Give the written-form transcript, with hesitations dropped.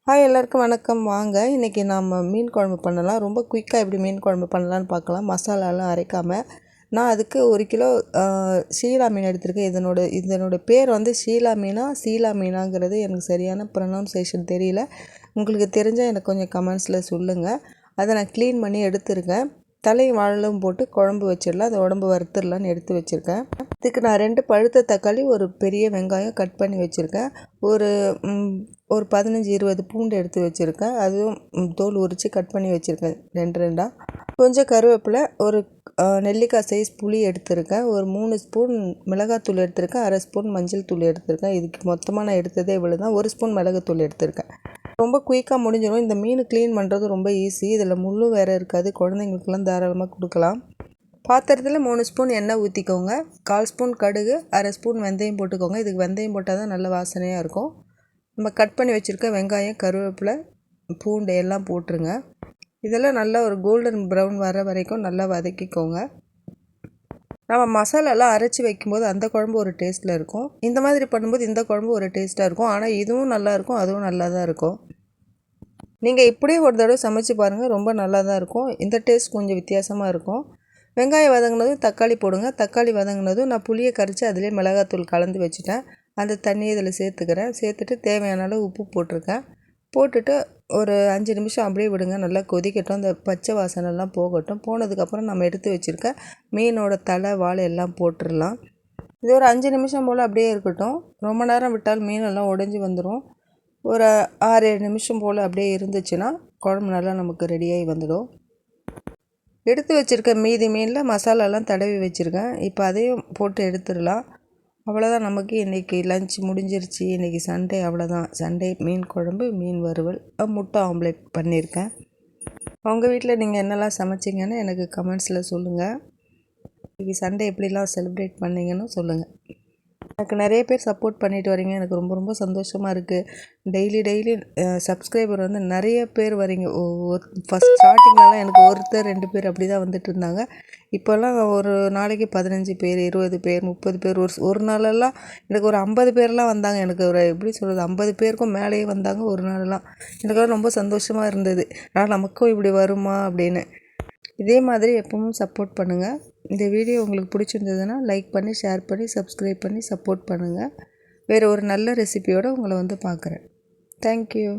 Hi எல்லாருக்கும் வணக்கம். வாங்க இன்றைக்கி நம்ம மீன் குழம்பு பண்ணலாம். ரொம்ப குயிக்காக எப்படி மீன் குழம்பு பண்ணலான்னு பார்க்கலாம். மசாலாலாம் அரைக்காமல். நான் அதுக்கு 1 கிலோ சீலா மீன் எடுத்திருக்கேன். இதனோட பேர் வந்து சீலா மீனாங்கிறது எனக்கு சரியான ப்ரொனவுன்சேஷன் தெரியல. உங்களுக்கு தெரிஞ்சால் எனக்கு கொஞ்சம் கமெண்ட்ஸில் சொல்லுங்கள். அதை நான் க்ளீன் பண்ணி எடுத்துருக்கேன். தலையும் வாழலும் போட்டு குழம்பு வச்சிடலாம். அதை உடம்பு வறுத்துடலான்னு எடுத்து வச்சுருக்கேன். இதுக்கு நான் 2 பழுத்த தக்காளி, ஒரு பெரிய வெங்காயம் கட் பண்ணி வச்சுருக்கேன். ஒரு 15-20 பூண்டு எடுத்து வச்சுருக்கேன். அதுவும் தோல் உரித்து கட் பண்ணி வச்சுருக்கேன் 2 கொஞ்சம் கருவேப்பிலை, ஒரு நெல்லிக்காய் சைஸ் புளி எடுத்திருக்கேன். ஒரு 3 ஸ்பூன் மிளகாத்தூள் எடுத்திருக்கேன். 1/2 ஸ்பூன் மஞ்சள் தூள் எடுத்திருக்கேன். இதுக்கு மொத்தமாக நான் எடுத்ததே இவ்வளோ தான். 1 ஸ்பூன் மிளகுத்தூள் எடுத்திருக்கேன். ரொம்ப குயிக்காக முடிஞ்சிடும். இந்த மீன் க்ளீன் பண்ணுறது ரொம்ப ஈஸி. இதில் முள்ளும் வேறு இருக்காது. குழந்தைங்களுக்கெல்லாம் தாராளமாக கொடுக்கலாம். பாத்திரத்தில் 3 ஸ்பூன் எண்ணெய் ஊற்றிக்கோங்க. 1/4 ஸ்பூன் கடுகு, 1/2 ஸ்பூன் வெந்தயம் போட்டுக்கோங்க. இதுக்கு வெந்தயம் போட்டால் தான் நல்ல வாசனையாக இருக்கும். நம்ம கட் பண்ணி வச்சுருக்க வெங்காயம், கருவேப்பிலை, பூண்டு எல்லாம் போட்டுருங்க. இதெல்லாம் நல்லா ஒரு கோல்டன் ப்ரௌன் வர வரைக்கும் நல்லா வதக்கிக்கோங்க. நம்ம மசாலாலாம் அரைச்சி வைக்கும்போது அந்த குழம்பு ஒரு டேஸ்ட்டில் இருக்கும். இந்த மாதிரி பண்ணும்போது இந்த குழம்பு ஒரு டேஸ்ட்டாக இருக்கும். ஆனால் இதுவும் நல்லாயிருக்கும், அதுவும் நல்லா தான் இருக்கும். நீங்கள் இப்படியே ஒரு தடவை சமைச்சு பாருங்கள். ரொம்ப நல்லா தான் இருக்கும். இந்த டேஸ்ட் கொஞ்சம் வித்தியாசமாக இருக்கும். வெங்காயம் வதங்கினதும் தக்காளி போடுங்க. தக்காளி வதங்கினதும் நான் புளியை கரைச்சி அதிலே மிளகாத்தூள் கலந்து வச்சுட்டேன். அந்த தண்ணியை இதில் சேர்த்துக்கிறேன். சேர்த்துட்டு தேவையான அளவு உப்பு போட்டிருக்கேன். போட்டுட்டு ஒரு 5 நிமிஷம் அப்படியே விடுங்க. நல்லா கொதிக்கட்டும். அந்த பச்சை வாசனைலாம் போகட்டும். போனதுக்கப்புறம் நம்ம எடுத்து வச்சுருக்க மீனோட தலை, வாழை எல்லாம் போட்டுடலாம். இது ஒரு 5 நிமிஷம் போல் அப்படியே இருக்கட்டும். ரொம்ப நேரம் விட்டால் மீனெல்லாம் உடைஞ்சி வந்துடும். ஒரு 6-7 நிமிஷம் போல் அப்படியே இருந்துச்சுன்னா குழம்பு நல்லா நமக்கு ரெடியாகி வந்துடும். எடுத்து வச்சுருக்க மீதி மீனில் மசாலாலாம் தடவி வச்சுருக்கேன். இப்போ அதையும் போட்டு எடுத்துடலாம். அவ்வளோதான். நமக்கு இன்றைக்கி லஞ்ச் முடிஞ்சிருச்சு. இன்றைக்கி சண்டே, அவ்வளோதான். சண்டே மீன் குழம்பு, மீன் வறுவல், முட்டை ஆம்லேட் பண்ணியிருக்கேன். உங்கள் வீட்டில் நீங்கள் என்னெல்லாம் சமைச்சிங்கன்னு எனக்கு கமெண்ட்ஸில் சொல்லுங்கள். இன்றைக்கி சண்டே எப்படிலாம் செலிப்ரேட் பண்ணிங்கன்னு சொல்லுங்கள். எனக்கு நிறைய பேர் சப்போர்ட் பண்ணிட்டு வரீங்க. எனக்கு ரொம்ப ரொம்ப சந்தோஷமாக இருக்குது. டெய்லி சப்ஸ்கிரைபர் வந்து நிறைய பேர் வரீங்க. ஃபஸ்ட் ஸ்டார்டிங்லலாம் எனக்கு 1-2 பேர் அப்படி தான் வந்துட்டு இருந்தாங்க. இப்போல்லாம் ஒரு நாளைக்கு 15 பேர், 20 பேர், 30 பேர், ஒரு நாளெல்லாம் எனக்கு ஒரு 50 பேர்லாம் வந்தாங்க. எனக்கு ஒரு எப்படி சொல்கிறது, 50 பேருக்கும் மேலேயே வந்தாங்க ஒரு நாளெல்லாம். எனக்கெல்லாம் ரொம்ப சந்தோஷமாக இருந்தது. ஆனால் நமக்கும் இப்படி வருமா அப்படின்னு. இதே மாதிரி எப்பவும் சப்போர்ட் பண்ணுங்கள். இந்த வீடியோ உங்களுக்கு பிடிச்சிருந்ததுன்னா லைக் பண்ணி, ஷேர் பண்ணி, சப்ஸ்கிரைப் பண்ணி சப்போர்ட் பண்ணுங்கள். வேறு ஒரு நல்ல ரெசிபியோடு உங்களை வந்து பார்க்குறேன். தேங்க்யூ.